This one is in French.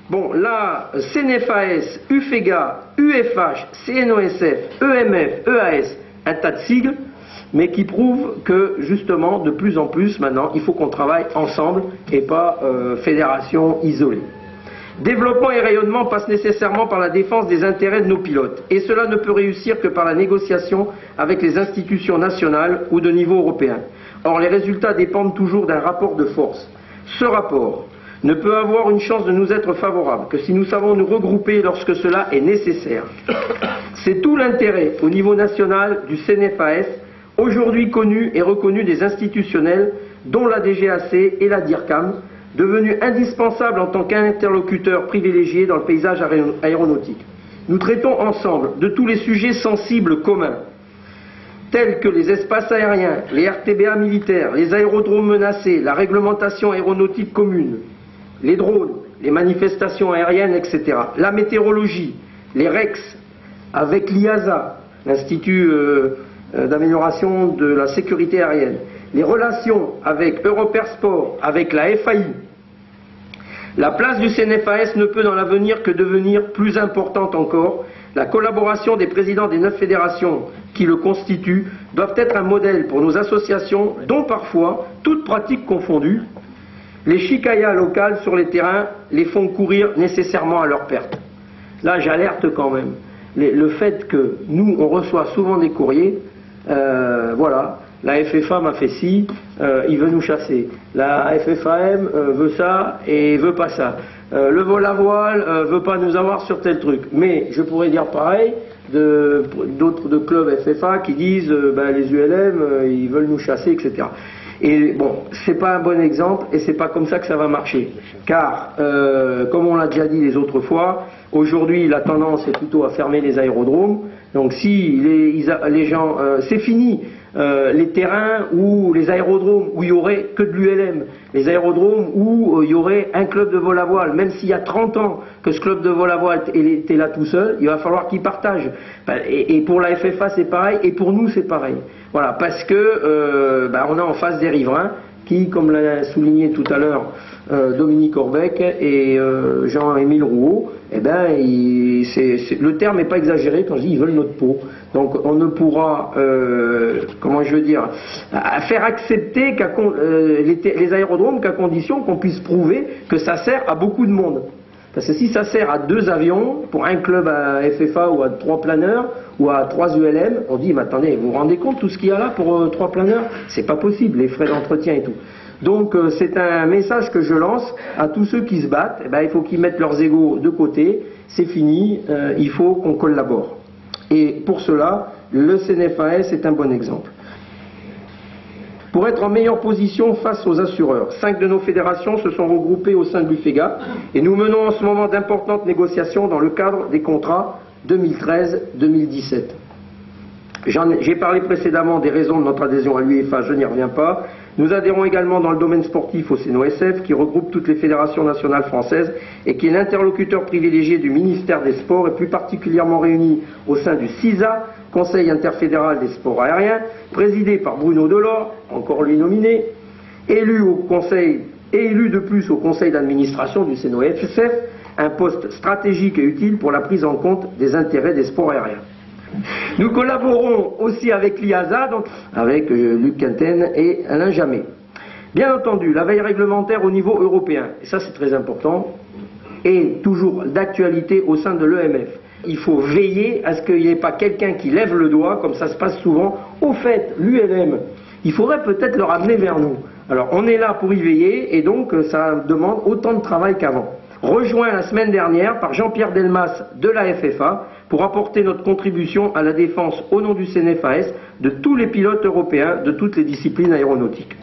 Bon, là, CNFAS, UFEGA, UFH, CNOSF, EMF, EAS, un tas de sigles, mais qui prouvent que, justement, de plus en plus, maintenant, il faut qu'on travaille ensemble et pas fédération isolée. Développement et rayonnement passent nécessairement par la défense des intérêts de nos pilotes, et cela ne peut réussir que par la négociation avec les institutions nationales ou de niveau européen. Or, les résultats dépendent toujours d'un rapport de force. Ce rapport ne peut avoir une chance de nous être favorable que si nous savons nous regrouper lorsque cela est nécessaire. C'est tout l'intérêt au niveau national du CNFAS, aujourd'hui connu et reconnu des institutionnels, dont la DGAC et la DIRCAM, devenus indispensables en tant qu'interlocuteurs privilégiés dans le paysage aéronautique. Nous traitons ensemble de tous les sujets sensibles communs, tels que les espaces aériens, les RTBA militaires, les aérodromes menacés, la réglementation aéronautique commune, les drones, les manifestations aériennes, etc. La météorologie, les REX, avec l'IASA, l'Institut d'amélioration de la sécurité aérienne, les relations avec Europair Sport, avec la FAI. La place du CNFAS ne peut dans l'avenir que devenir plus importante encore. La collaboration des présidents des 9 fédérations qui le constituent doivent être un modèle pour nos associations, dont parfois, toutes pratiques confondues, les chicayas locales sur les terrains les font courir nécessairement à leur perte. Là, j'alerte quand même. Le fait que nous, on reçoit souvent des courriers, voilà, la FFA m'a fait ci, il veut nous chasser. La FFAM veut ça et veut pas ça. Le vol à voile veut pas nous avoir sur tel truc. Mais je pourrais dire pareil d'autres de clubs FFA qui disent les ULM, ils veulent nous chasser, etc. Et bon, c'est pas un bon exemple et c'est pas comme ça que ça va marcher. Car, comme on l'a déjà dit les autres fois, aujourd'hui la tendance est plutôt à fermer les aérodromes. Donc si les gens, c'est fini. Les terrains ou les aérodromes où il y aurait que de l'ULM, les aérodromes où il y aurait un club de vol à voile, même s'il y a 30 ans que ce club de vol à voile était là tout seul, il va falloir qu'il partage. Et pour la FFA c'est pareil, et pour nous c'est pareil. Voilà, parce que on a en face des riverains qui, comme l'a souligné tout à l'heure Dominique Orbec et Jean-Émile Rouault, le terme n'est pas exagéré quand je dis ils veulent notre peau. Donc on ne pourra, faire accepter les aérodromes qu'à condition qu'on puisse prouver que ça sert à beaucoup de monde. Parce que si ça sert à 2 avions, pour un club à FFA ou à 3 planeurs, ou à 3 ULM, on dit, mais attendez, vous vous rendez compte tout ce qu'il y a là pour 3 planeurs? C'est pas possible, les frais d'entretien et tout. Donc c'est un message que je lance à tous ceux qui se battent. Il faut qu'ils mettent leurs égos de côté, c'est fini, il faut qu'on collabore. Et pour cela, le CNFAS est un bon exemple. Pour être en meilleure position face aux assureurs, 5 de nos fédérations se sont regroupées au sein de l'UFEGA et nous menons en ce moment d'importantes négociations dans le cadre des contrats 2013-2017. J'ai parlé précédemment des raisons de notre adhésion à l'UEFA, je n'y reviens pas. Nous adhérons également dans le domaine sportif au CNOSF, qui regroupe toutes les fédérations nationales françaises et qui est l'interlocuteur privilégié du ministère des Sports et plus particulièrement réuni au sein du CISA, Conseil interfédéral des sports aériens, présidé par Bruno Delors, encore lui nominé, élu de plus au conseil d'administration du CNOSF, un poste stratégique et utile pour la prise en compte des intérêts des sports aériens. Nous collaborons aussi avec l'IASA, donc avec Luc Quinten et Alain Jamet. Bien entendu, la veille réglementaire au niveau européen, et ça c'est très important, est toujours d'actualité au sein de l'EMF. Il faut veiller à ce qu'il n'y ait pas quelqu'un qui lève le doigt, comme ça se passe souvent. Au fait, l'ULM, il faudrait peut-être le ramener vers nous. Alors on est là pour y veiller, et donc ça demande autant de travail qu'avant. Rejoint la semaine dernière par Jean-Pierre Delmas de la FFA pour apporter notre contribution à la défense au nom du CNFAS de tous les pilotes européens de toutes les disciplines aéronautiques.